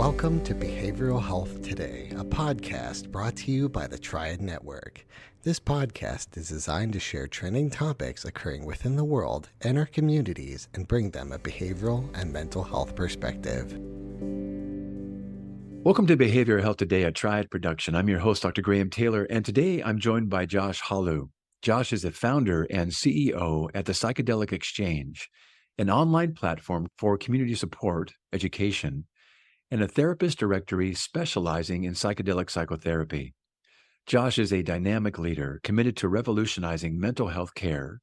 Welcome to Behavioral Health Today, a podcast brought to you by the Triad Network. This podcast is designed to share trending topics occurring within the world and our communities and bring them a behavioral and mental health perspective. Welcome to Behavioral Health Today, a Triad production. I'm your host, Dr. Graham Taylor, and today I'm joined by Josh Halu. Josh is the founder and CEO at the Psychedelic Exchange, an online platform for community support, education, and a therapist directory specializing in psychedelic psychotherapy. Josh is a dynamic leader committed to revolutionizing mental health care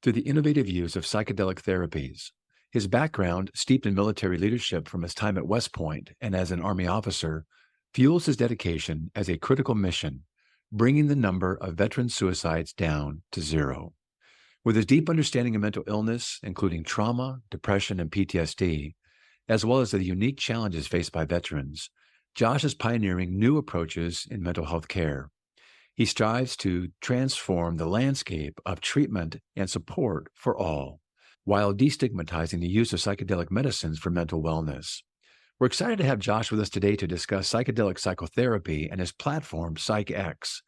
through the innovative use of psychedelic therapies. His background, steeped in military leadership from his time at West Point and as an Army officer, fuels his dedication as a critical mission, bringing the number of veteran suicides down to zero. With his deep understanding of mental illness, including trauma, depression, and PTSD, as well as the unique challenges faced by veterans, Josh is pioneering new approaches in mental health care. He strives to transform the landscape of treatment and support for all, while destigmatizing the use of psychedelic medicines for mental wellness. We're excited to have Josh with us today to discuss psychedelic psychotherapy and his platform, PsycheX,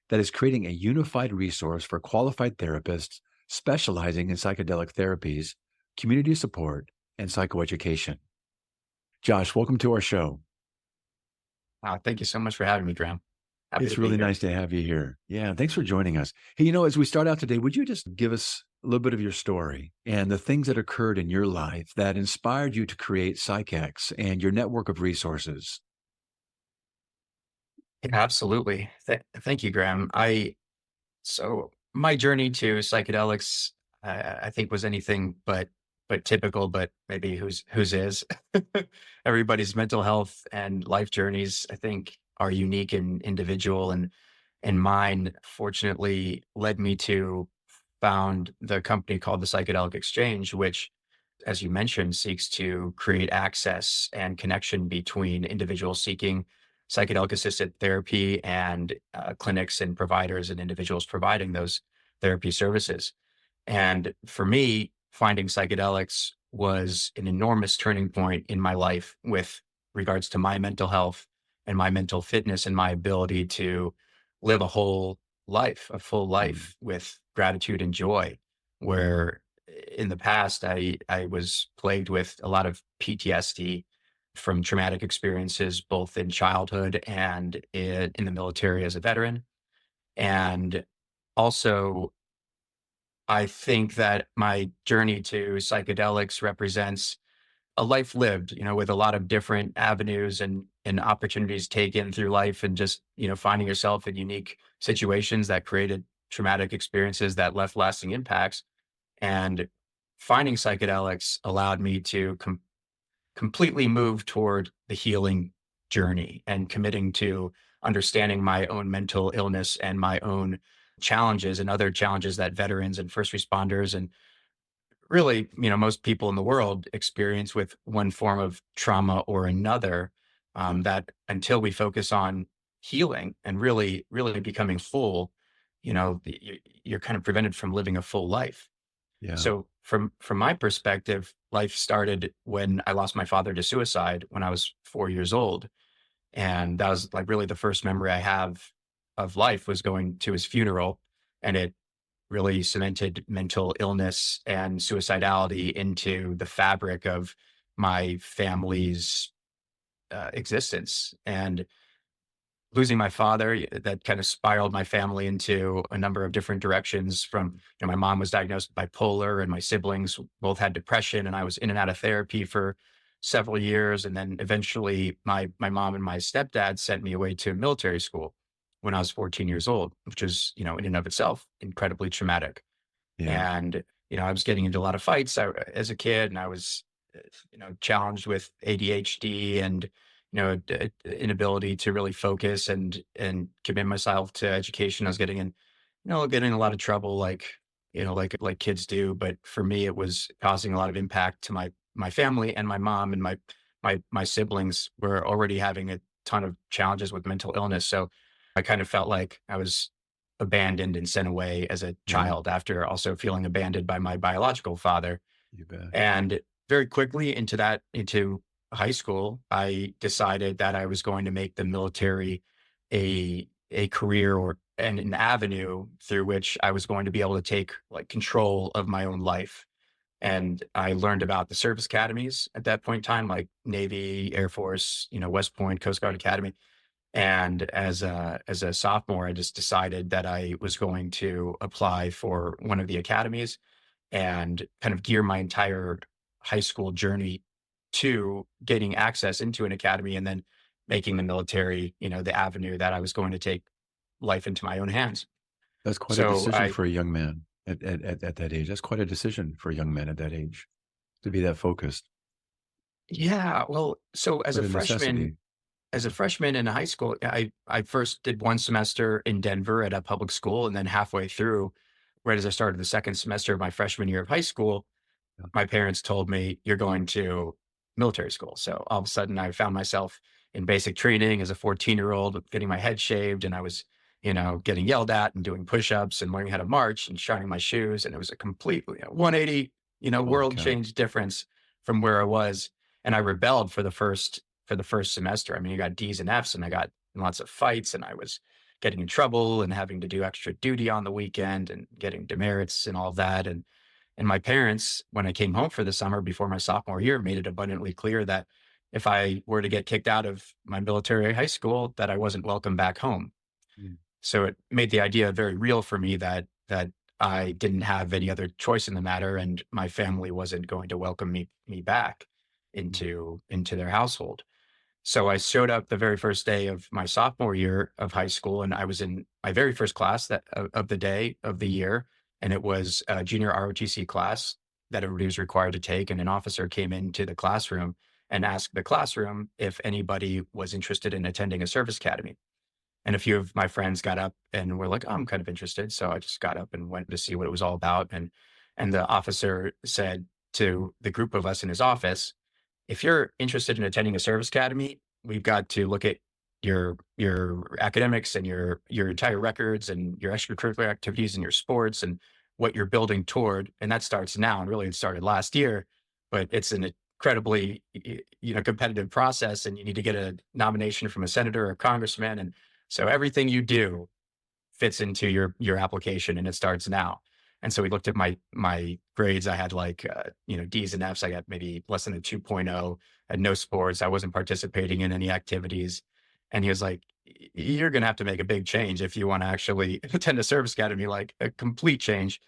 that is creating a unified resource for qualified therapists specializing in psychedelic therapies, community support, and psychoeducation. Josh, welcome to our show. Thank you so much for having me, Graham. It's really nice to have you here. Yeah, thanks for joining us. Hey, as we start out today, would you just give us a little bit of your story and the things that occurred in your life that inspired you to create PsycheX and your network of resources? Yeah, absolutely. Thank you, Graham. So my journey to psychedelics, I think was anything but typical, but maybe whose is. Everybody's mental health and life journeys, I think, are unique and individual, and mine fortunately led me to found the company called the Psychedelic Exchange, which, as you mentioned, seeks to create access and connection between individuals seeking psychedelic assisted therapy and clinics and providers and individuals providing those therapy services. And for me, finding psychedelics was an enormous turning point in my life with regards to my mental health and my mental fitness and my ability to live a full life with gratitude and joy, where in the past I was plagued with a lot of PTSD from traumatic experiences, both in childhood and in the military as a veteran. And also, I think that my journey to psychedelics represents a life lived, with a lot of different avenues and opportunities taken through life, and just, finding yourself in unique situations that created traumatic experiences that left lasting impacts. And finding psychedelics allowed me to completely move toward the healing journey and committing to understanding my own mental illness and my own challenges and other challenges that veterans and first responders and really, most people in the world experience with one form of trauma or another, that until we focus on healing and really, really becoming full, you're kind of prevented from living a full life. Yeah. So from my perspective, life started when I lost my father to suicide when I was 4 years old. And that was like really the first memory I have of life, was going to his funeral. And it really cemented mental illness and suicidality into the fabric of my family's existence. And losing my father, that kind of spiraled my family into a number of different directions. From, my mom was diagnosed bipolar, and my siblings both had depression, and I was in and out of therapy for several years. And then eventually my mom and my stepdad sent me away to military school when I was 14 years old, which was, in and of itself, incredibly traumatic. Yeah. And, I was getting into a lot of fights as a kid, and I was, challenged with ADHD and, inability to really focus and commit myself to education. I was getting in, getting a lot of trouble, like kids do. But for me, it was causing a lot of impact to my family, and my mom and my siblings were already having a ton of challenges with mental illness. So I kind of felt like I was abandoned and sent away as a child, after also feeling abandoned by my biological father. You bet. And very quickly into high school, I decided that I was going to make the military a career and an avenue through which I was going to be able to take like control of my own life. And I learned about the service academies at that point in time, like Navy, Air Force, West Point, Coast Guard Academy. And as a sophomore, I just decided that I was going to apply for one of the academies and kind of gear my entire high school journey to getting access into an academy and then making the military, the avenue that I was going to take life into my own hands. That's quite a So decision I, for a young man at that age. That's quite a decision for a young man at that age to be that focused. yeah, well, so Quite a necessity. as a freshman in high school, I first did one semester in Denver at a public school, and then halfway through, right as I started the second semester of my freshman year of high school, Yeah. my parents told me, "You're going to military school." So all of a sudden, I found myself in basic training as a 14-year-old, getting my head shaved, and I was, getting yelled at and doing push-ups and learning how to march and shining my shoes, and it was a complete 180, Holy world cow. change difference from where I was. And I rebelled for the first semester. I mean, you got D's and F's, and I got in lots of fights, and I was getting in trouble and having to do extra duty on the weekend and getting demerits and all of that. And my parents, when I came home for the summer before my sophomore year, made it abundantly clear that if I were to get kicked out of my military high school, that I wasn't welcome back home. Mm. So it made the idea very real for me that I didn't have any other choice in the matter, and my family wasn't going to welcome me back Mm. into their household. So I showed up the very first day of my sophomore year of high school, and I was in my very first class of the day of the year, and it was a junior ROTC class that everybody was required to take. And an officer came into the classroom and asked the classroom if anybody was interested in attending a service academy. And a few of my friends got up and were like, "Oh, I'm kind of interested." So I just got up and went to see what it was all about. And the officer said to the group of us in his office, "If you're interested in attending a service academy, we've got to look at your academics and your entire records and your extracurricular activities and your sports and what you're building toward." And that starts now. And really, it started last year, but it's an incredibly competitive process, and you need to get a nomination from a senator or a congressman. And so everything you do fits into your application, and it starts now. And so we looked at my grades. I had like D's and F's. I got maybe less than a 2.0. I had no sports. I wasn't participating in any activities. And he was like, "You're going to have to make a big change if you want to actually attend a service academy, like a complete change."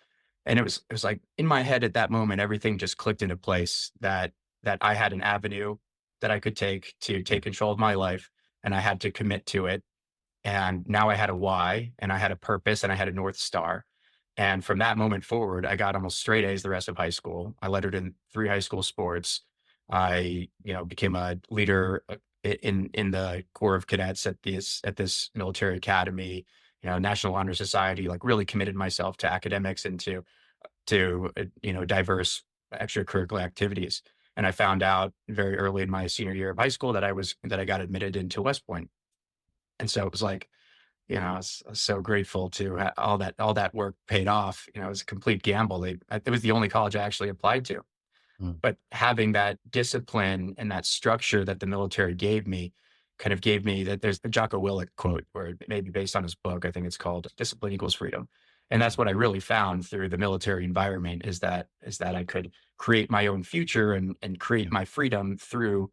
And it was like in my head at that moment, everything just clicked into place that I had an avenue that I could take to take control of my life, and I had to commit to it. And now I had a why, and I had a purpose, and I had a North Star. And from that moment forward, I got almost straight A's the rest of high school. I lettered in 3 high school sports. I, became a leader in the Corps of Cadets at this military academy, National Honor Society, like really committed myself to academics and to diverse extracurricular activities. And I found out very early in my senior year of high school that I got admitted into West Point. And so it was like, I was so grateful to all that work paid off. It was a complete gamble. It was the only college I actually applied to. Mm. But having that discipline and that structure that the military gave me kind of gave me that. There's a Jocko Willink quote, where it may be based on his book. I think it's called Discipline Equals Freedom. And that's what I really found through the military environment, is that I could create my own future and create Yeah. my freedom through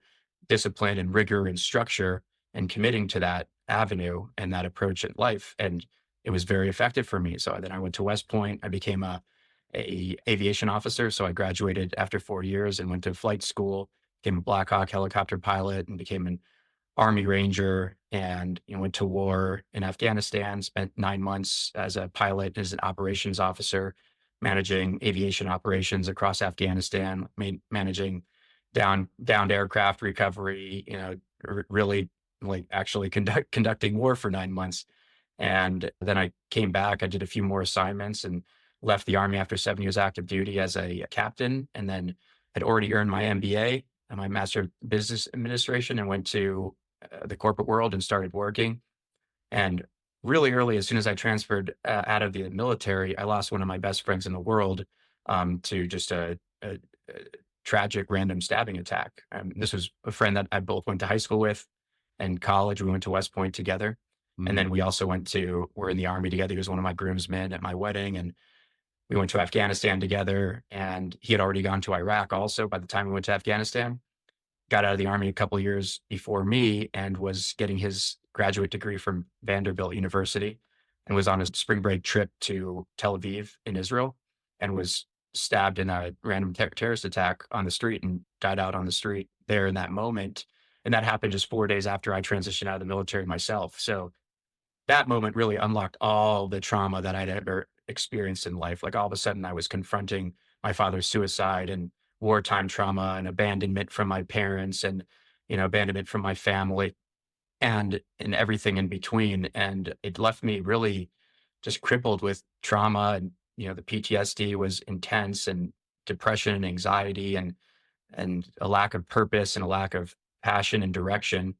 discipline and rigor and structure and committing to that avenue and that approach in life. And it was very effective for me. So then I went to West Point. I became a aviation officer. So I graduated after 4 years and went to flight school, became a Black Hawk helicopter pilot, and became an Army Ranger, and went to war in Afghanistan, spent 9 months as a pilot, as an operations officer, managing aviation operations across Afghanistan, managing downed aircraft recovery, really like actually conducting war for 9 months. And then I came back, I did a few more assignments and left the Army after 7 years active duty as a captain, and then had already earned my MBA and my Master of Business Administration, and went to the corporate world and started working. And really early, as soon as I transferred out of the military, I lost one of my best friends in the world to just a tragic random stabbing attack. This was a friend that I both went to high school with and college. We went to West Point together. And then we also were in the army together. He was one of my groomsmen at my wedding. And we went to Afghanistan together. And he had already gone to Iraq also by the time we went to Afghanistan. Got out of the army a couple of years before me and was getting his graduate degree from Vanderbilt University, and was on a spring break trip to Tel Aviv in Israel, and was stabbed in a random terrorist attack on the street and died out on the street there in that moment. And that happened just 4 days after I transitioned out of the military myself. So that moment really unlocked all the trauma that I'd ever experienced in life. Like all of a sudden I was confronting my father's suicide and wartime trauma and abandonment from my parents and, abandonment from my family and everything in between. And it left me really just crippled with trauma. And, the PTSD was intense, and depression and anxiety and a lack of purpose and a lack of passion and direction.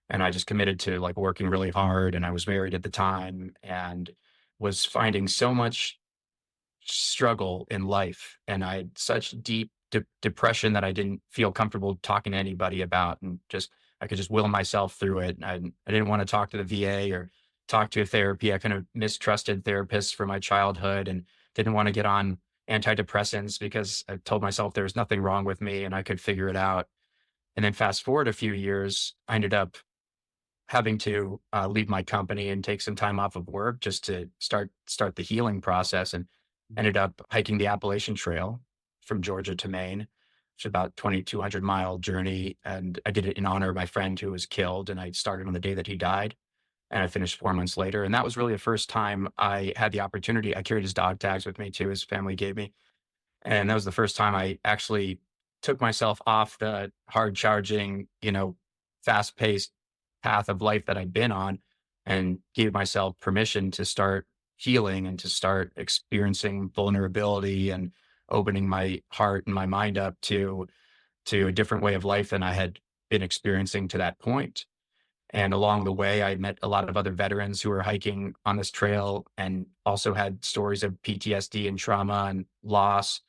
And I just committed to like working really hard. And I was married at the time and was finding so much struggle in life. And I had such deep depression that I didn't feel comfortable talking to anybody about. And I could just will myself through it. I didn't want to talk to the VA or talk to a therapy. I kind of mistrusted therapists from my childhood and didn't want to get on antidepressants because I told myself there was nothing wrong with me and I could figure it out. And then fast forward a few years, I ended up having to leave my company and take some time off of work just to start the healing process, and ended up hiking the Appalachian Trail from Georgia to Maine. It's about 2,200-mile journey. And I did it in honor of my friend who was killed. And I started on the day that he died. And I finished 4 months later. And that was really the first time I had the opportunity. I carried his dog tags with me too, his family gave me. And that was the first time I actually took myself off the hard charging, fast paced path of life that I'd been on, and gave myself permission to start healing and to start experiencing vulnerability and opening my heart and my mind up to a different way of life than I had been experiencing to that point. And along the way, I met a lot of other veterans who were hiking on this trail and also had stories of PTSD and trauma and loss,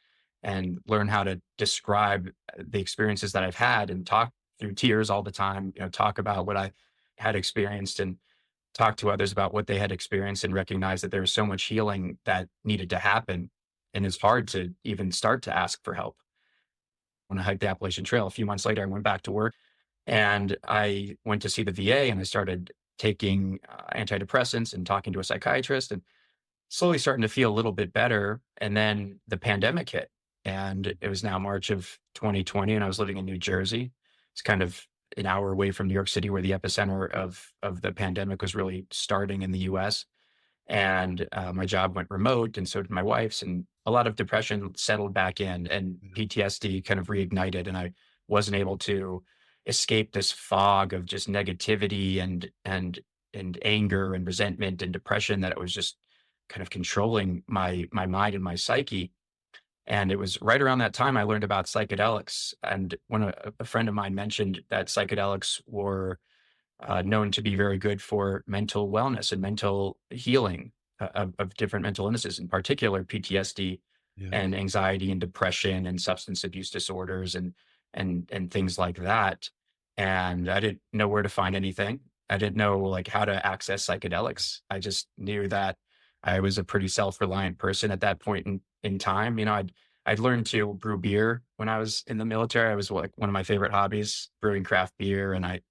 and learn how to describe the experiences that I've had and talk through tears all the time, talk about what I had experienced and talk to others about what they had experienced, and recognize that there was so much healing that needed to happen. And it's hard to even start to ask for help. When I hiked the Appalachian Trail, a few months later, I went back to work and I went to see the VA, and I started taking antidepressants and talking to a psychiatrist and slowly starting to feel a little bit better. And then the pandemic hit, and it was now March of 2020, and I was living in New Jersey. It's kind of an hour away from New York City, where the epicenter of the pandemic was really starting in the US. And my job went remote, and so did my wife's, and a lot of depression settled back in, and PTSD kind of reignited, and I wasn't able to escape this fog of just negativity and anger and resentment and depression that it was just kind of controlling my mind and my psyche. And it was right around that time I learned about psychedelics. And when a friend of mine mentioned that psychedelics were known to be very good for mental wellness and mental healing of different mental illnesses, in particular PTSD and anxiety and depression and substance abuse disorders and things like that. And I didn't know where to find anything. I didn't know like how to access psychedelics. I just knew that I was a pretty self-reliant person at that point in time. I'd learned to brew beer when I was in the military. I was like one of my favorite hobbies, brewing craft beer, and I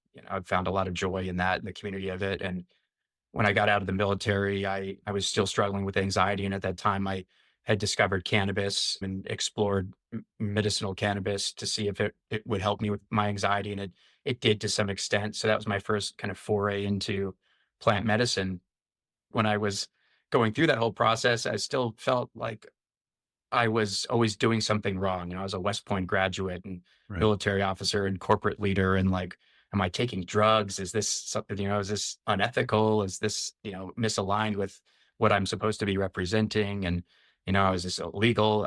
found a lot of joy in that, in the community of it. And when I got out of the military, I was still struggling with anxiety, and at that time, I had discovered cannabis and explored medicinal cannabis to see if it would help me with my anxiety, and it did to some extent. So that was my first kind of foray into plant medicine. When I was going through that whole process, I still felt like I was always doing something wrong. I was a West Point graduate and military officer and corporate leader. And like, am I taking drugs? Is this something, is this unethical? Is this, misaligned with what I'm supposed to be representing? And, is this illegal?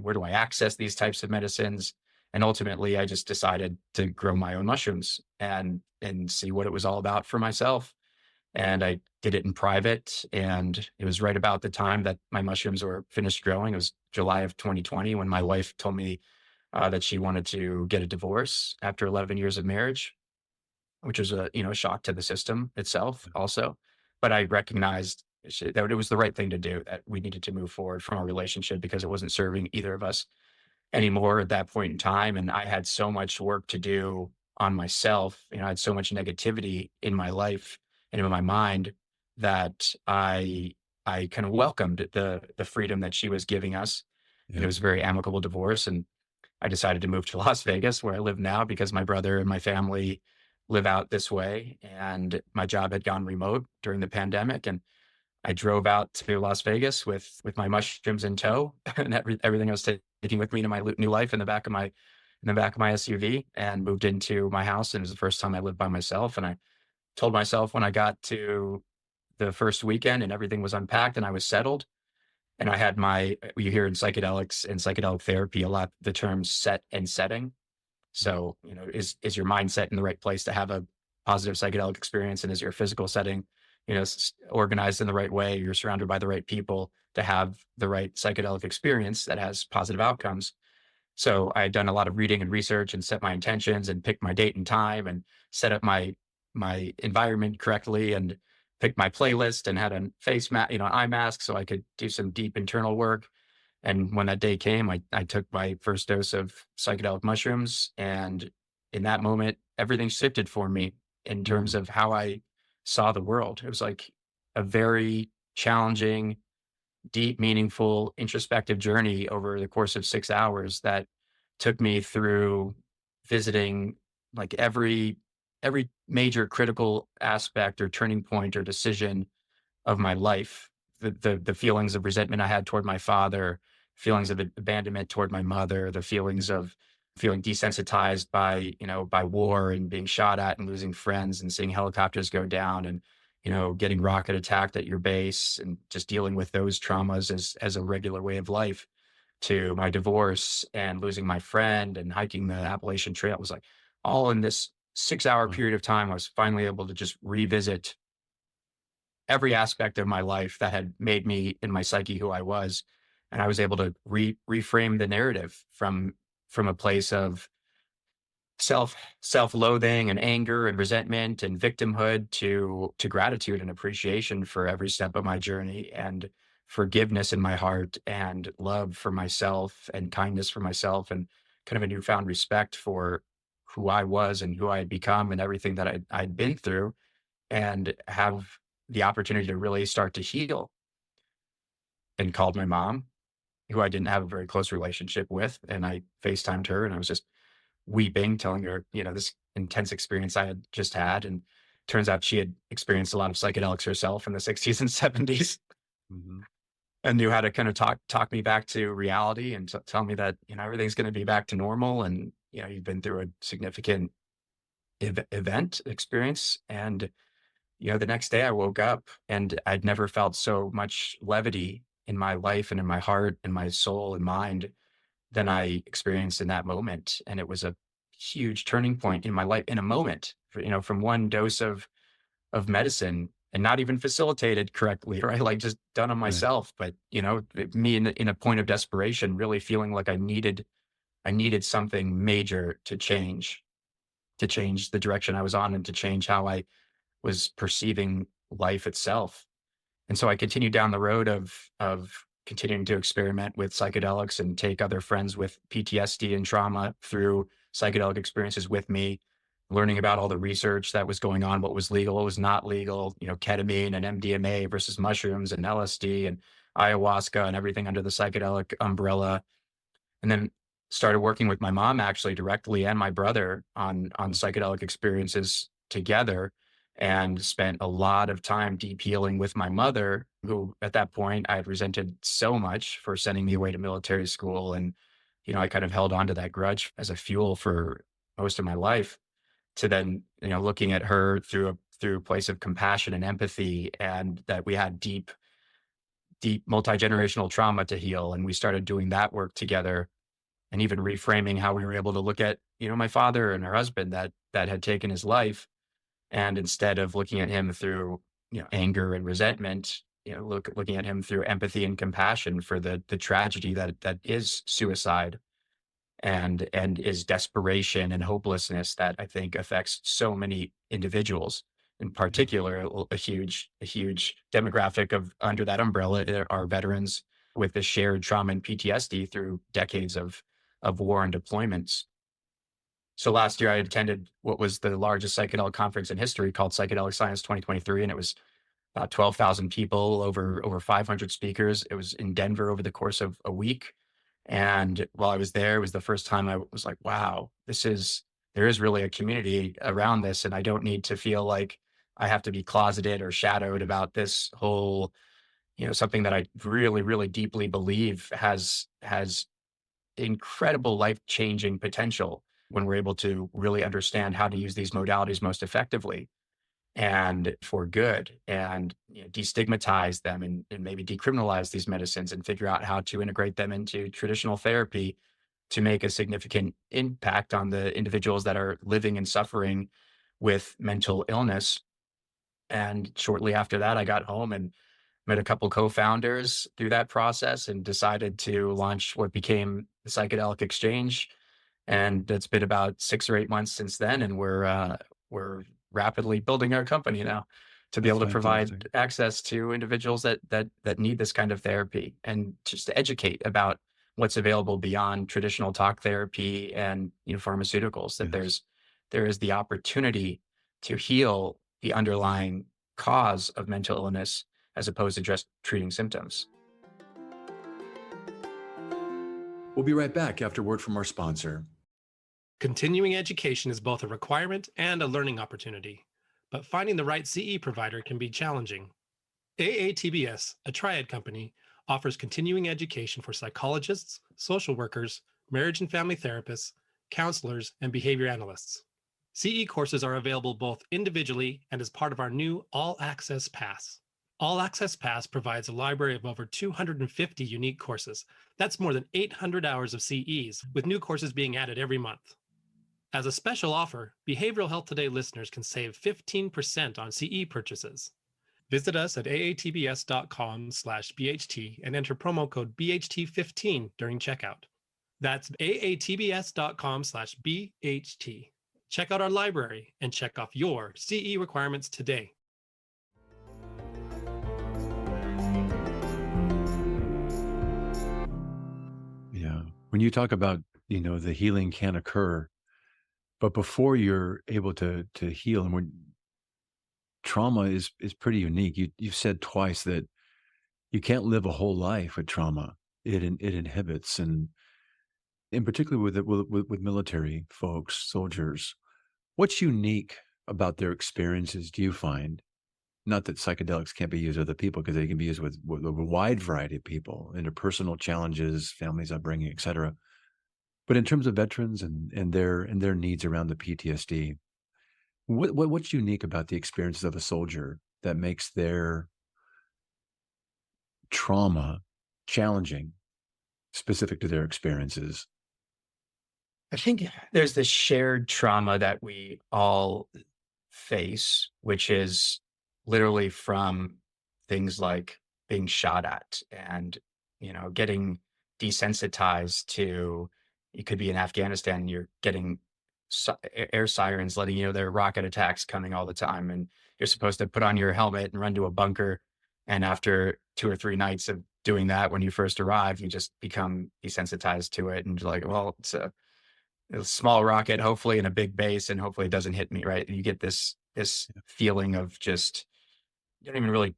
Where do I access these types of medicines? And ultimately, I just decided to grow my own mushrooms and see what it was all about for myself. And I did it in private. And it was right about the time that my mushrooms were finished growing. It was July of 2020 when my wife told me that she wanted to get a divorce after 11 years of marriage, which was a shock to the system itself also. But I recognized that it was the right thing to do, that we needed to move forward from our relationship because it wasn't serving either of us anymore at that point in time. And I had so much work to do on myself. I had so much negativity in my life and in my mind that I kind of welcomed the freedom that she was giving us. And it Yeah. was a very amicable divorce. And I decided to move to Las Vegas, where I live now, because my brother and my family live out this way. And my job had gone remote during the pandemic. And I drove out to Las Vegas with my mushrooms in tow and everything I was taking with me to my new life in the back of my SUV, and moved into my house. And it was the first time I lived by myself. And I told myself, when I got to the first weekend and everything was unpacked and I was settled, and I had you hear in psychedelics and psychedelic therapy a lot the term set and setting. So, is your mindset in the right place to have a positive psychedelic experience? And is your physical setting, organized in the right way? You're surrounded by the right people to have the right psychedelic experience that has positive outcomes. So I had done a lot of reading and research and set my intentions and picked my date and time and set up my environment correctly and picked my playlist and had a face mask, eye mask, so I could do some deep internal work. And when that day came, I took my first dose of psychedelic mushrooms. And in that moment, everything shifted for me in terms Mm. of how I saw the world. It was like a very challenging, deep, meaningful, introspective journey over the course of 6 hours that took me through visiting like every major critical aspect or turning point or decision of my life. The feelings of resentment I had toward my father, feelings of abandonment toward my mother, the feelings of feeling desensitized by war and being shot at and losing friends and seeing helicopters go down, and getting rocket attacked at your base and just dealing with those traumas as a regular way of life, to my divorce and losing my friend and hiking the Appalachian Trail. It was like all in this 6 hour Wow. period of time. I was finally able to just revisit every aspect of my life that had made me in my psyche who I was. And I was able to reframe the narrative from a place of self-loathing and anger and resentment and victimhood to gratitude and appreciation for every step of my journey, and forgiveness in my heart and love for myself and kindness for myself, and kind of a newfound respect for who I was and who I had become and everything that I'd been through, and have the opportunity to really start to heal. And called my mom, who I didn't have a very close relationship with, and I FaceTimed her, and I was just weeping, telling her, this intense experience I had just had. And turns out she had experienced a lot of psychedelics herself in the 60s and 70s, Mhm. and knew how to kind of talk me back to reality and tell me that, everything's going to be back to normal. And, you've been through a significant event experience. And, the next day I woke up and I'd never felt so much levity in my life and in my heart and my soul and mind than I experienced in that moment. And it was a huge turning point in my life in a moment, from one dose of medicine, and not even facilitated correctly, right? Like just done on Right. myself. But, me in a point of desperation, really feeling like I needed something major to change the direction I was on and to change how I was perceiving life itself. And so I continued down the road of continuing to experiment with psychedelics and take other friends with PTSD and trauma through psychedelic experiences with me, learning about all the research that was going on, what was legal, what was not legal, ketamine and MDMA versus mushrooms and LSD and ayahuasca and everything under the psychedelic umbrella. And then started working with my mom actually directly, and my brother on Wow. psychedelic experiences together, and spent a lot of time deep healing with my mother, who at that point I had resented so much for sending me away to military school. And, I kind of held on to that grudge as a fuel for most of my life, to then, looking at her through a place of compassion and empathy, and that we had deep multi-generational trauma to heal. And we started doing that work together, and even reframing how we were able to look at, my father and her husband that had taken his life. And instead of looking at him through, anger and resentment, looking at him through empathy and compassion for the tragedy that is suicide. and is desperation and hopelessness that I think affects so many individuals. In particular, a huge demographic of under that umbrella are veterans with the shared trauma and PTSD through decades of war and deployments. So last year I attended what was the largest psychedelic conference in history called Psychedelic Science 2023, and it was about 12,000 people, over 500 speakers. It was in Denver over the course of a week. And while I was there, it was the first time I was like, wow, there is really a community around this. And I don't need to feel like I have to be closeted or shadowed about this whole, something that I really, really deeply believe has incredible life-changing potential when we're able to really understand how to use these modalities most effectively and for good, and destigmatize them, and maybe decriminalize these medicines and figure out how to integrate them into traditional therapy to make a significant impact on the individuals that are living and suffering with mental illness. And shortly after that, I got home and met a couple co-founders through that process and decided to launch what became the Psychedelic Exchange. And it's been about 6 or 8 months since then, and we're rapidly building our company now to be That's able to fantastic. provide access to individuals that need this kind of therapy, and just to educate about what's available beyond traditional talk therapy and pharmaceuticals. That Yes. there is the opportunity to heal the underlying cause of mental illness as opposed to just treating symptoms. We'll be right back after word from our sponsor. Continuing education is both a requirement and a learning opportunity, but finding the right CE provider can be challenging. AATBS, a triad company, offers continuing education for psychologists, social workers, marriage and family therapists, counselors, and behavior analysts. CE courses are available both individually and as part of our new All Access Pass. All Access Pass provides a library of over 250 unique courses. That's more than 800 hours of CEs, with new courses being added every month. As a special offer, Behavioral Health Today listeners can save 15% on CE purchases. Visit us at aatbs.com/BHT and enter promo code BHT15 during checkout. That's aatbs.com/BHT. Check out our library and check off your CE requirements today. Yeah. When you talk about, the healing can occur, but before you're able to heal, and when trauma is pretty unique. You've said twice that you can't live a whole life with trauma. It inhibits, and in particular with military folks, soldiers. What's unique about their experiences, do you find? Not that psychedelics can't be used with other people, because they can be used with a wide variety of people, interpersonal challenges, families upbringing, et cetera. But in terms of veterans and their needs around the PTSD, what's unique about the experiences of a soldier that makes their trauma challenging, specific to their experiences? I think there's this shared trauma that we all face, which is literally from things like being shot at and, getting desensitized to, you could be in Afghanistan and you're getting air sirens letting you know there are rocket attacks coming all the time. And you're supposed to put on your helmet and run to a bunker. And after 2 or 3 nights of doing that, when you first arrive, you just become desensitized to it. And you're like, well, it's a small rocket, hopefully in a big base, and hopefully it doesn't hit me, right? You get this feeling of just, you don't even really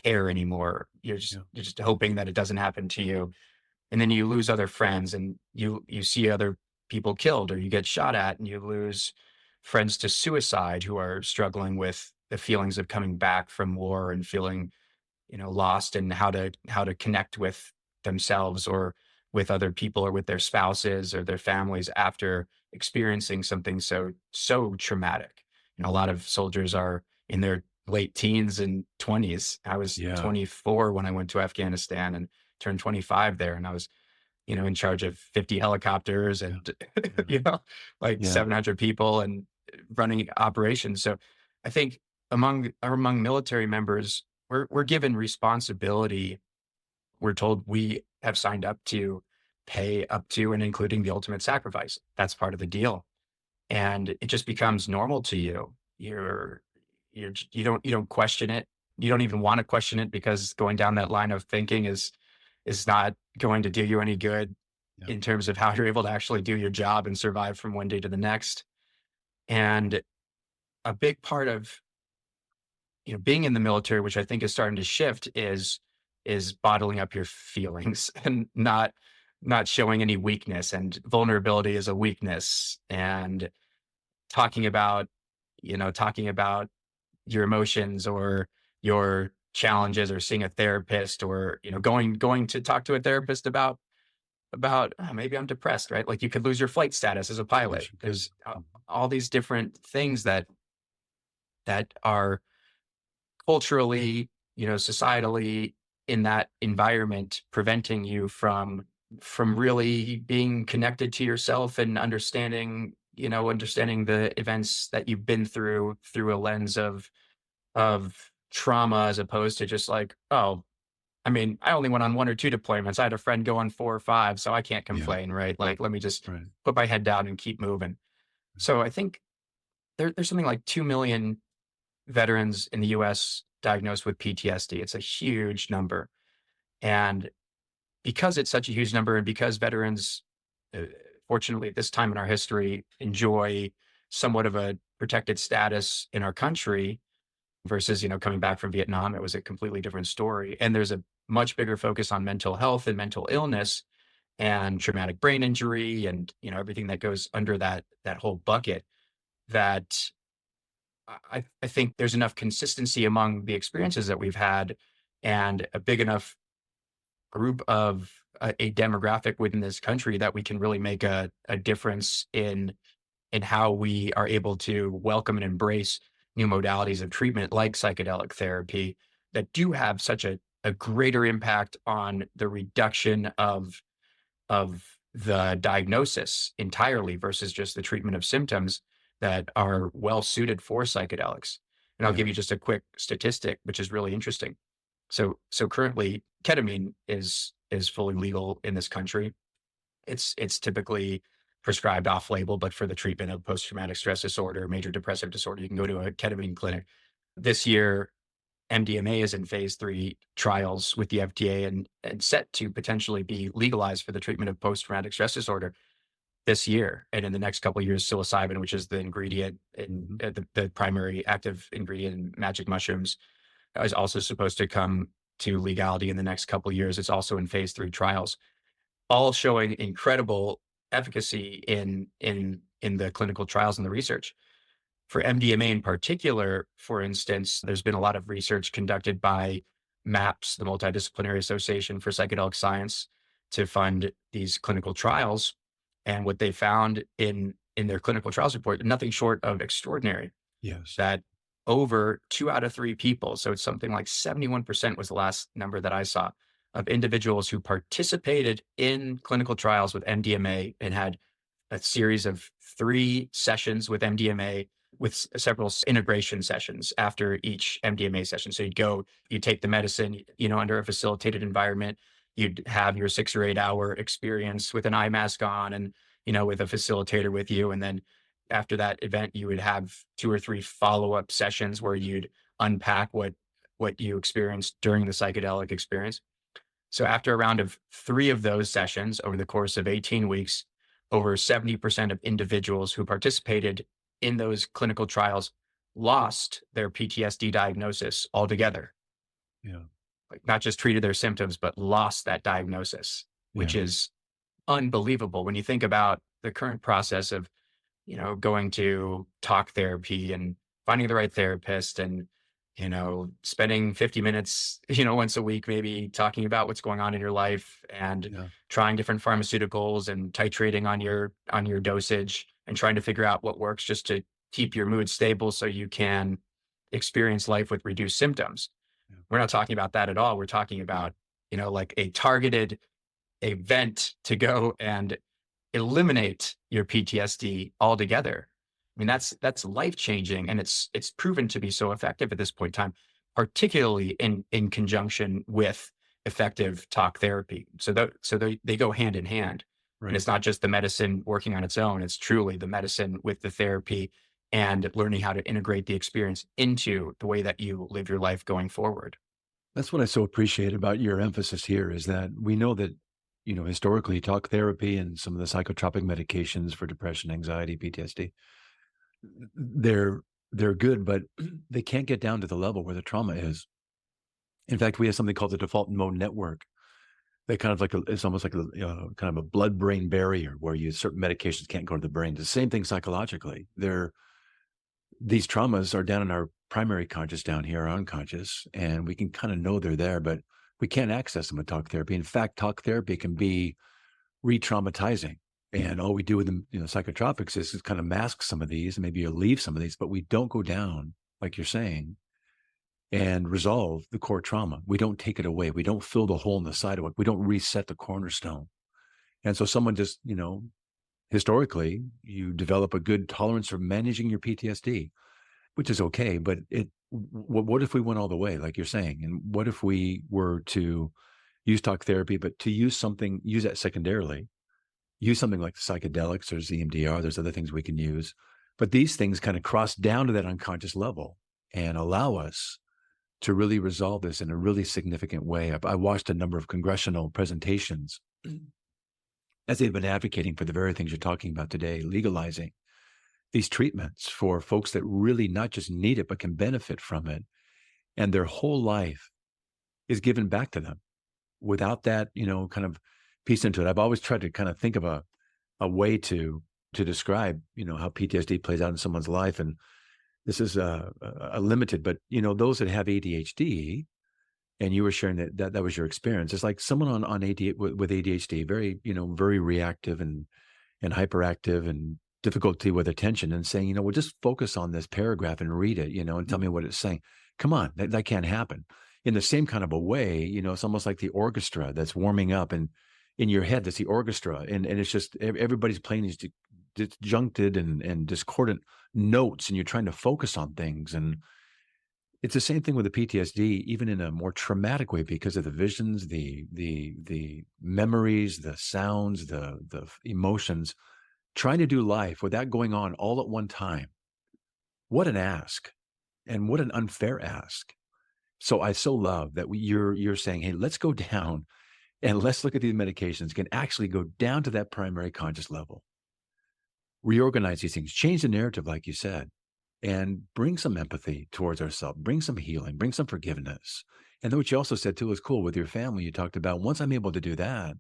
care anymore. Yeah. You're just hoping that it doesn't happen to you. And then you lose other friends, and you see other people killed, or you get shot at, and you lose friends to suicide who are struggling with the feelings of coming back from war and feeling, lost in how to connect with themselves or with other people or with their spouses or their families after experiencing something so traumatic. A lot of soldiers are in their late teens and 20s. I was Yeah. 24 when I went to Afghanistan and turned 25 there, and I was, in charge of 50 helicopters Yeah. and Yeah. like Yeah. 700 people and running operations. So I think among military members, we're given responsibility. We're told we have signed up to pay up to and including the ultimate sacrifice. That's part of the deal. And it just becomes normal to you. You don't question it. You don't even want to question it, because going down that line of thinking is not going to do you any good in terms of how you're able to actually do your job and survive from one day to the next. And a big part of, being in the military, which I think is starting to shift, is bottling up your feelings and not showing any weakness, and vulnerability is a weakness, and talking about your emotions or your challenges, or seeing a therapist, or going to talk to a therapist about "Oh, maybe I'm depressed," right? Like, you could lose your flight status as a pilot. There's all these different things that are culturally, societally, in that environment, preventing you from really being connected to yourself and understanding the events that you've been through a lens of trauma, as opposed to just like, oh, I mean, I only went on 1 or 2 deployments. I had a friend go on 4 or 5, so I can't complain, right? Like, let me just put my head down and keep moving. So I think there's something like 2 million veterans in the US diagnosed with PTSD. It's a huge number. And because it's such a huge number, and because veterans, fortunately, at this time in our history, enjoy somewhat of a protected status in our country versus, coming back from Vietnam, it was a completely different story. And there's a much bigger focus on mental health and mental illness and traumatic brain injury, and, everything that goes under that whole bucket, that I think there's enough consistency among the experiences that we've had, and a big enough group of a demographic within this country, that we can really make a difference in how we are able to welcome and embrace new modalities of treatment like psychedelic therapy, that do have such a greater impact on the reduction of the diagnosis entirely, versus just the treatment of symptoms, that are well suited for psychedelics. And I'll give you just a quick statistic, which is really interesting. So currently, ketamine is fully legal in this country. It's typically prescribed off-label, but for the treatment of post-traumatic stress disorder, major depressive disorder, you can go to a ketamine clinic. This year, MDMA is in phase 3 trials with the FDA, and set to potentially be legalized for the treatment of post-traumatic stress disorder this year. And in the next couple of years, psilocybin, which is the ingredient in the primary active ingredient in magic mushrooms, is also supposed to come to legality in the next couple of years. It's also in phase 3 trials, all showing incredible efficacy in the clinical trials and the research. For MDMA in particular, for instance, there's been a lot of research conducted by MAPS, the Multidisciplinary Association for Psychedelic Science, to fund these clinical trials. And what they found in their clinical trials report, nothing short of extraordinary. Yes. That over 2 out of 3 people, so it's something like 71% was the last number that I saw, of individuals who participated in clinical trials with MDMA and had a series of 3 sessions with MDMA, with several integration sessions after each MDMA session. So you'd take the medicine, under a facilitated environment. You'd have your 6 or 8 hour experience with an eye mask on, and, with a facilitator with you. And then after that event, you would have 2 or 3 follow-up sessions where you'd unpack what you experienced during the psychedelic experience. So after a round of 3 of those sessions over the course of 18 weeks, over 70% of individuals who participated in those clinical trials lost their PTSD diagnosis altogether. Yeah. Like, not just treated their symptoms, but lost that diagnosis, which is unbelievable when you think about the current process of, going to talk therapy and finding the right therapist, and, spending 50 minutes, once a week, maybe talking about what's going on in your life, and trying different pharmaceuticals and titrating on your dosage, and trying to figure out what works just to keep your mood stable so you can experience life with reduced symptoms. We're not talking about that at all. We're talking about, like a targeted event to go and eliminate your PTSD altogether. I mean, that's life-changing, and it's proven to be so effective at this point in time, particularly in conjunction with effective talk therapy. So they go hand in hand. And Right. it's not just the medicine working on its own, it's truly the medicine with the therapy and learning how to integrate the experience into the way that you live your life going forward. That's what I so appreciate about your emphasis here is that we know that, historically talk therapy and some of the psychotropic medications for depression, anxiety, PTSD, they're they're good, but they can't get down to the level where the trauma is. In fact, we have something called the default mode network. They kind of it's almost like a kind of a blood-brain barrier where certain medications can't go to the brain. The same thing psychologically. These traumas are down in our primary conscious down here, our unconscious, and we can kind of know they're there, but we can't access them with talk therapy. In fact, talk therapy can be re-traumatizing. And all we do with them, psychotropics is kind of mask some of these and maybe relieve some of these, but we don't go down, like you're saying, and resolve the core trauma. We don't take it away. We don't fill the hole in the sidewalk. We don't reset the cornerstone. And so someone just, historically, you develop a good tolerance for managing your PTSD, which is okay. But what if we went all the way, like you're saying? And what if we were to use talk therapy, but to use that secondarily, use something like psychedelics or EMDR, there's other things we can use. But these things kind of cross down to that unconscious level and allow us to really resolve this in a really significant way. I watched a number of congressional presentations as they've been advocating for the very things you're talking about today, legalizing these treatments for folks that really not just need it, but can benefit from it. And their whole life is given back to them without that, kind of piece into it. I've always tried to kind of think of a way to describe, how PTSD plays out in someone's life. And this is a limited, but those that have ADHD, and you were sharing that was your experience. It's like someone on with ADHD, very very reactive and hyperactive and difficulty with attention, and saying, well, just focus on this paragraph and read it, and tell me what it's saying. Come on, that can't happen. In the same kind of a way, it's almost like the orchestra that's warming up, and in your head, that's the orchestra, and it's just everybody's playing these disjuncted and discordant notes, and you're trying to focus on things. And it's the same thing with the PTSD, even in a more traumatic way, because of the visions, the memories, the sounds, the emotions, trying to do life with that going on all at one time. What an ask, and what an unfair ask. So I so love that you're saying, hey, let's go down and let's look at these medications, can actually go down to that primary conscious level, reorganize these things, change the narrative, like you said, and bring some empathy towards ourselves, bring some healing, bring some forgiveness. And then what you also said too is cool with your family. You talked about, once I'm able to do that,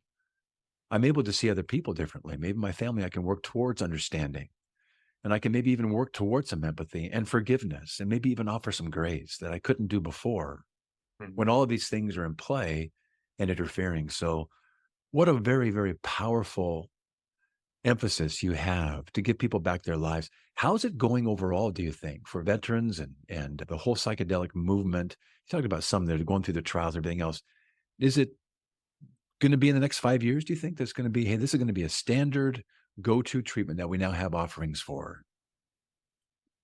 I'm able to see other people differently. Maybe my family, I can work towards understanding, and I can maybe even work towards some empathy and forgiveness, and maybe even offer some grace that I couldn't do before, when all of these things are in play and interfering. So what a very, very powerful emphasis you have to give people back their lives. How's it going overall, do you think, for veterans and the whole psychedelic movement? You talked about some that are going through the trials and everything else. Is it going to be in the next 5 years, do you think there's going to be, hey, this is going to be a standard go-to treatment that we now have offerings for?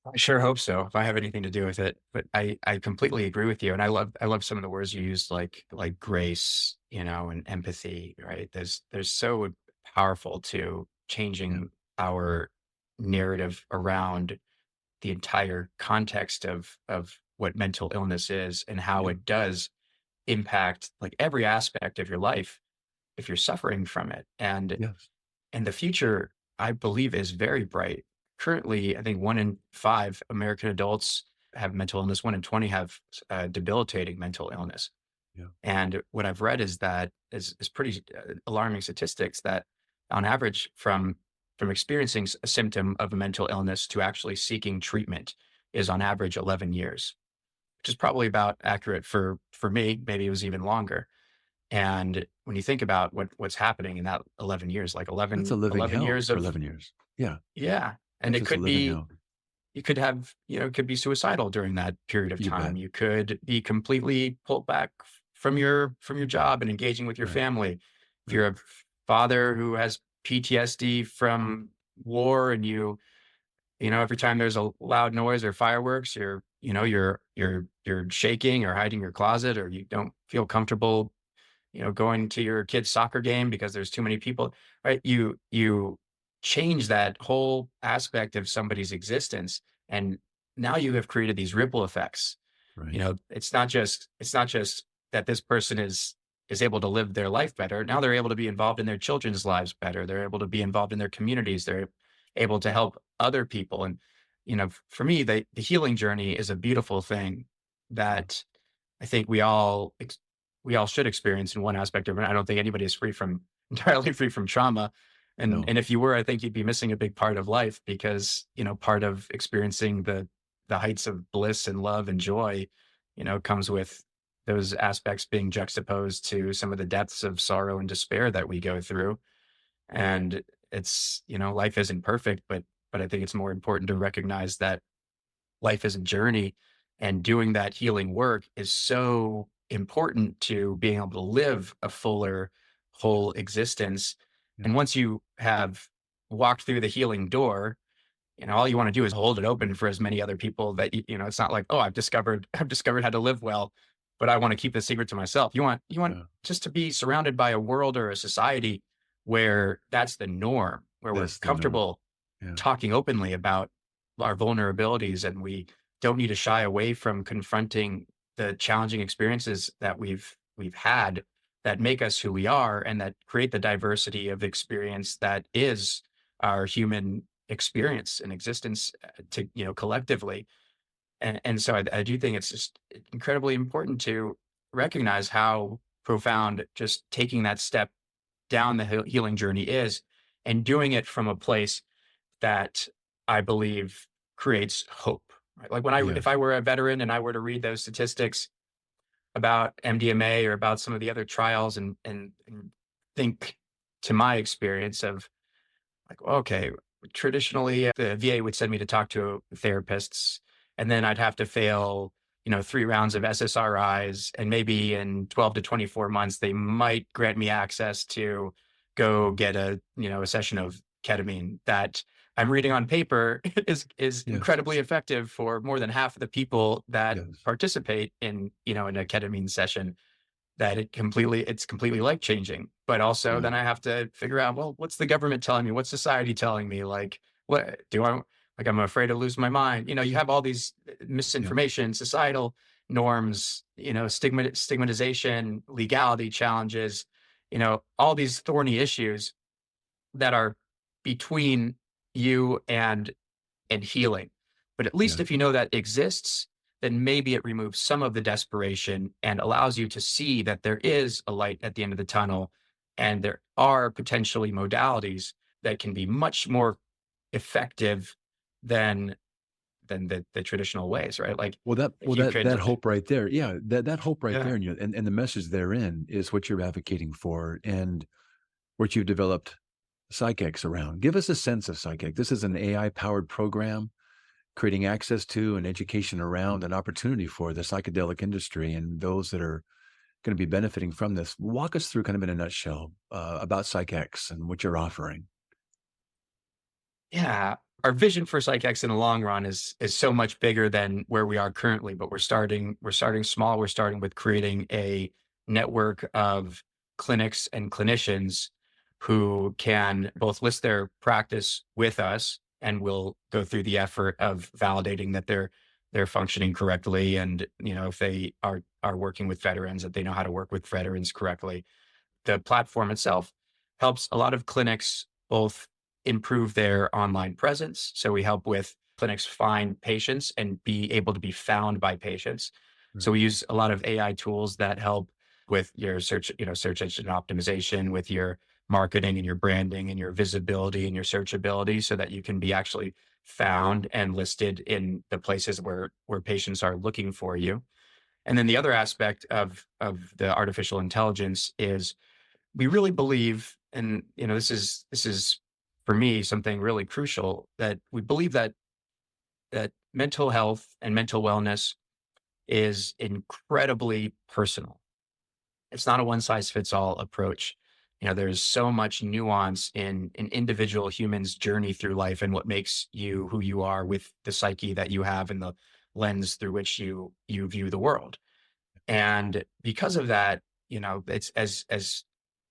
I sure hope so, if I have anything to do with it. But I completely agree with you. And I love some of the words you used, like grace, and empathy, right? There's so powerful to changing our narrative around the entire context of what mental illness is and how it does impact like every aspect of your life if you're suffering from it. Yes. And the future, I believe, is very bright. Currently, I think 1 in 5 American adults have mental illness. 1 in 20 have debilitating mental illness. Yeah. And what I've read is that is pretty alarming statistics that on average from experiencing a symptom of a mental illness to actually seeking treatment is on average 11 years, which is probably about accurate for me. Maybe it was even longer. And when you think about what's happening in that 11 years, like That's a living 11 hell years for of, 11 years. Yeah. yeah. And That's it just a could living be, hell. you could have, it could be suicidal during that period of You time. bet. You could be completely pulled back from your job and engaging with your Right. family. If Right. you're a father who has PTSD from war and every time there's a loud noise or fireworks, you're shaking or hiding in your closet, or you don't feel comfortable going to your kid's soccer game because there's too many people, right? You change that whole aspect of somebody's existence, and now you have created these ripple effects. Right. It's not just that this person is able to live their life better. Now they're able to be involved in their children's lives better. They're able to be involved in their communities. They're able to help other people. And for me, the healing journey is a beautiful thing that I think we all should experience in one aspect of it. I don't think anybody is entirely free from trauma. And No. and if you were, I think you'd be missing a big part of life, because part of experiencing the heights of bliss and love and joy, comes with those aspects being juxtaposed to some of the depths of sorrow and despair that we go through. And life isn't perfect, but I think it's more important to recognize that life is a journey, and doing that healing work is so important to being able to live a fuller, whole existence. Yeah. And once you have walked through the healing door, all you want to do is hold it open for as many other people that it's not like, oh, I've discovered how to live well, but I want to keep the secret to myself. You want Yeah. just to be surrounded by a world or a society where that's the norm, where we're That's the norm. comfortable Yeah. talking openly about our vulnerabilities, and we don't need to shy away from confronting the challenging experiences that we've had, that make us who we are, and that create the diversity of experience that is our human experience and existence, to collectively. And so I do think it's just incredibly important to recognize how profound just taking that step down the healing journey is, and doing it from a place that I believe creates hope. Right? Like Yeah. if I were a veteran and I were to read those statistics about MDMA or about some of the other trials, and think to my experience of, like, okay, traditionally the VA would send me to talk to therapists, and then I'd have to fail, 3 rounds of SSRIs, and maybe in 12 to 24 months, they might grant me access to go get a session of ketamine that I'm reading on paper is Yes. incredibly effective for more than half of the people that Yes. participate in a ketamine session, that it's completely life changing. But also Yeah. then I have to figure out, well, what's the government telling me? What's society telling me? Like, what do I, like, I'm afraid to lose my mind. You have all these Yeah. misinformation, societal norms, stigmatization, legality challenges, all these thorny issues that are between you and healing. But at least Yeah. if you know that exists, then maybe it removes some of the desperation and allows you to see that there is a light at the end of the tunnel, and there are potentially modalities that can be much more effective than the traditional ways, right? Like, Well, that if well you that could, that hope right there, yeah, that hope right yeah, there, and the message therein is what you're advocating for, and what you've developed PsycheX around. Give us a sense of PsycheX. This is an AI powered program creating access to and education around an opportunity for the psychedelic industry and those that are going to be benefiting from this. Walk us through, kind of in a nutshell, about PsycheX and what you're offering. yeah. Our vision for PsycheX in the long run is so much bigger than where we are currently, but we're starting small. We're starting with creating a network of clinics and clinicians who can both list their practice with us, and will go through the effort of validating that they're functioning correctly, and if they are working with veterans, that they know how to work with veterans correctly. The platform itself helps a lot of clinics both improve their online presence. So we help with clinics find patients and be able to be found by patients. Right. So we use a lot of AI tools that help with your search engine optimization, with your marketing and your branding and your visibility and your searchability, so that you can be actually found and listed in the places where patients are looking for you. And then the other aspect of the artificial intelligence is, we really believe, and this is for me something really crucial, that we believe that mental health and mental wellness is incredibly personal. It's not a one size fits all approach. There's so much nuance in an individual human's journey through life, and what makes you who you are, with the psyche that you have and the lens through which you view the world. And because of that, it's as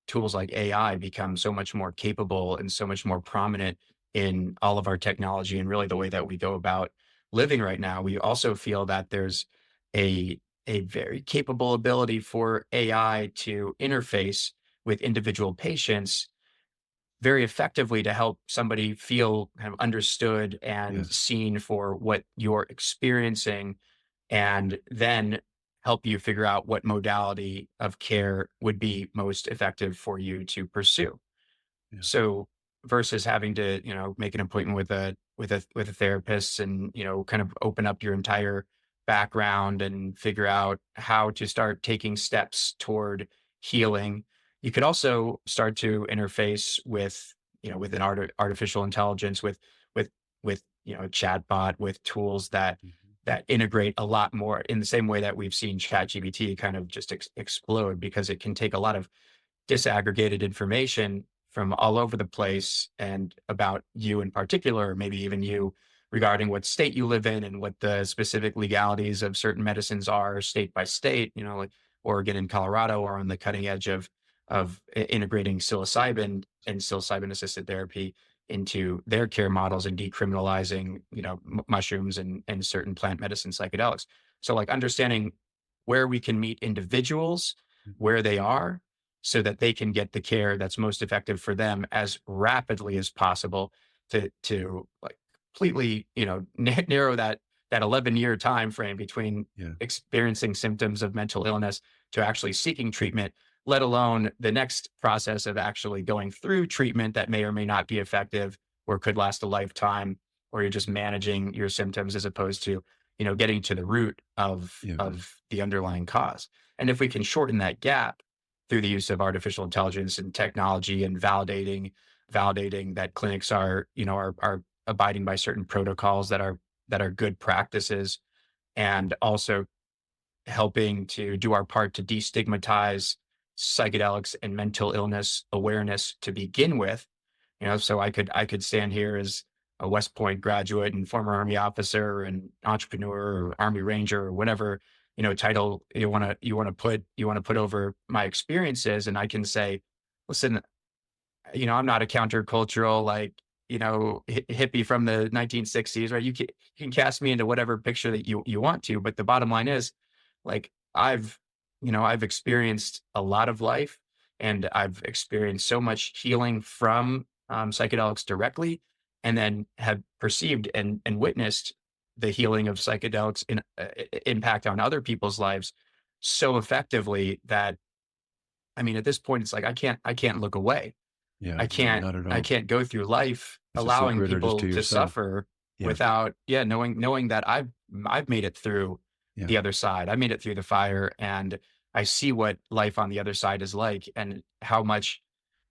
tools like AI become so much more capable and so much more prominent in all of our technology and really the way that we go about living right now, we also feel that there's a a very capable ability for AI to interface with individual patients very effectively to help somebody feel kind of understood and Yes. seen for what you're experiencing, and then help you figure out what modality of care would be most effective for you to pursue. Yeah. So versus having to, make an appointment with a therapist and, kind of open up your entire background and figure out how to start taking steps toward healing. You could also start to interface with, with an artificial intelligence, with, a chatbot, with tools that Mhm. integrate a lot more in the same way that we've seen ChatGPT kind of just explode, because it can take a lot of disaggregated information from all over the place and about you in particular, or maybe even you, regarding what state you live in and what the specific legalities of certain medicines are state by state. Like Oregon and Colorado are on the cutting edge of integrating psilocybin and psilocybin assisted therapy into their care models and decriminalizing, mushrooms and certain plant medicine psychedelics. So like understanding where we can meet individuals Mhm. where they are, so that they can get the care that's most effective for them as rapidly as possible, to like completely, narrow that 11-year time frame between Yeah. experiencing symptoms of mental illness to actually seeking treatment, let alone the next process of actually going through treatment that may or may not be effective or could last a lifetime, or you're just managing your symptoms as opposed to, getting to the root of Yeah. the underlying cause. And if we can shorten that gap through the use of artificial intelligence and technology, and validating that clinics are, are abiding by certain protocols that are good practices, and also helping to do our part to destigmatize psychedelics and mental illness awareness to begin with. So I could stand here as a West Point graduate and former Army officer and entrepreneur or Army Ranger or whatever, title you want to put over my experiences, and I can say, listen, I'm not a countercultural, like, hippie from the 1960s, right? You can cast me into whatever picture that you want to, but the bottom line is, like, I've experienced a lot of life, and I've experienced so much healing from psychedelics directly, and then have perceived and witnessed the healing of psychedelics impact on other people's lives so effectively that, I mean, at this point, it's like I can't look away. Yeah. I No, can't not at I all. can't go through life It's a allowing secret or just to people to yourself. suffer Yeah. without, yeah, knowing that I've made it through Yeah. the other side. I made it through the fire, and I see what life on the other side is like, and how much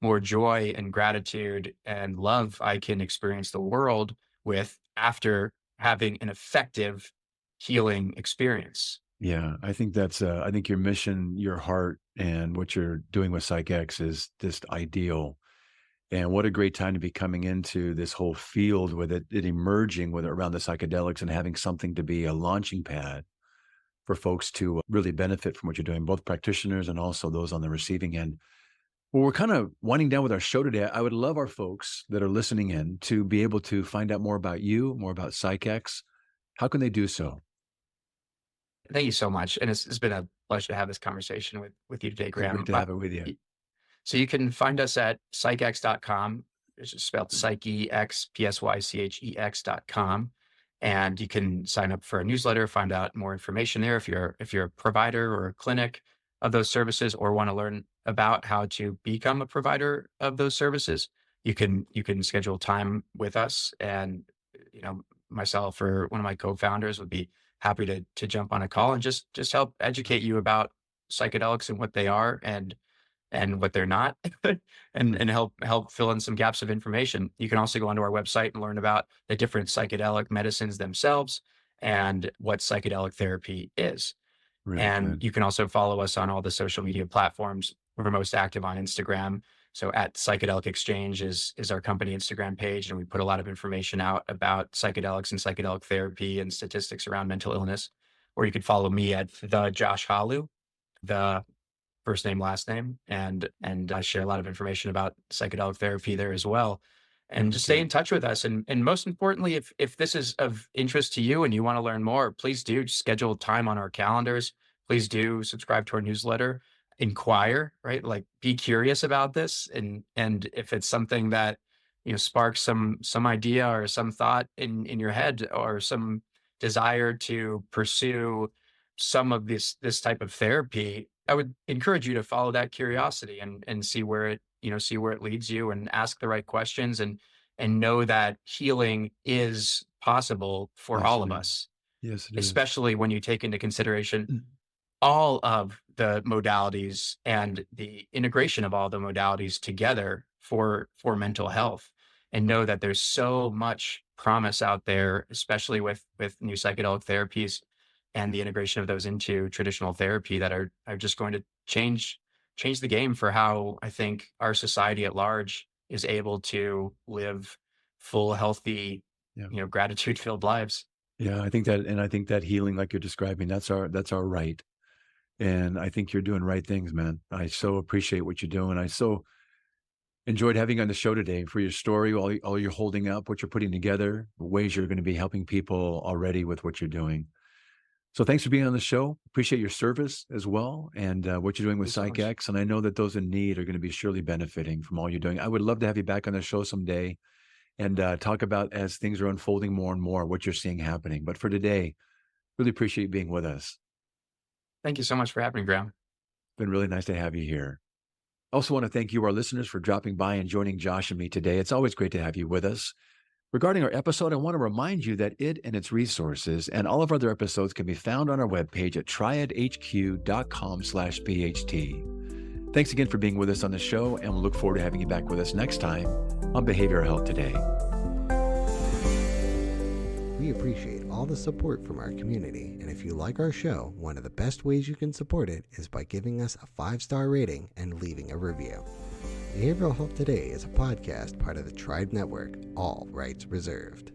more joy and gratitude and love I can experience the world with after having an effective healing experience. Yeah. I think your mission, your heart, and what you're doing with PsycheX is just ideal. And what a great time to be coming into this whole field with it emerging with it around the psychedelics and having something to be a launching pad for folks to really benefit from what you're doing, both practitioners and also those on the receiving end. Well, we're kind of winding down with our show today. I would love our folks that are listening in to be able to find out more about you, more about PsycheX. How can they do so? Thank you so much, and it's been a pleasure to have this conversation with you today, So great Graham. to have it with you. So you can find us at psychex.com. It's just spelled PsycheX, PSYCHEX.com. And you can sign up for a newsletter, find out more information there if you're a provider or a clinic of those services, or want to learn about how to become a provider of those services. You can schedule time with us, and myself or one of my co-founders would be happy to jump on a call and just help educate you about psychedelics and what they are, and what they're not, and Great. help fill in some gaps of information. You can also go onto our website and learn about the different psychedelic medicines themselves and what psychedelic therapy is. Really And good. you can also follow us on all the social media platforms. We're most active on Instagram. So at Psychedelic Exchange is our company Instagram page, and we put a lot of information out about psychedelics and psychedelic therapy and statistics around mental illness. Or you could follow me at the Josh Halu, the first name, last name, and I share a lot of information about psychedelic therapy there as well. And just stay Okay. in touch with us. And most importantly, if this is of interest to you and you want to learn more, please do schedule time on our calendars. Please do subscribe to our newsletter. Inquire, right? Like, be curious about this, and if it's something that sparks some idea or some thought in your head, or some desire to pursue some of this type of therapy, I would encourage you to follow that curiosity and see where it leads you, and ask the right questions, and know that healing is possible for Yes, all it of is. us, Yes, it is. especially when you take into consideration Mm. all of the modalities and the integration of all the modalities together for mental health, and know that there's so much promise out there, especially with new psychedelic therapies and the integration of those into traditional therapy, that are just going to change the game for how I think our society at large is able to live full, healthy, Yeah. gratitude filled lives. Yeah, I think that healing, like you're describing, that's our right. And I think you're doing right things, man. I so appreciate what you're doing. I so enjoyed having you on the show today, for your story, all you're holding up, what you're putting together, the ways you're going to be helping people already with what you're doing. So thanks for being on the show. Appreciate your service as well, and what you're doing with Thanks so much. PsycheX. And I know that those in need are going to be surely benefiting from all you're doing. I would love to have you back on the show someday, and talk about, as things are unfolding more and more, what you're seeing happening. But for today, really appreciate you being with us. Thank you so much for having me, Graham. It's been really nice to have you here. I also want to thank you, our listeners, for dropping by and joining Josh and me today. It's always great to have you with us. Regarding our episode, I want to remind you that it and its resources and all of our other episodes can be found on our webpage at triadhq.com/BHT. Thanks again for being with us on the show, and we'll look forward to having you back with us next time on Behavioral Health Today. We appreciate all the support from our community, and if you like our show, one of the best ways you can support it is by giving us a 5-star rating and leaving a review. Behavioral Health Today is a podcast part of the Tribe Network, all rights reserved.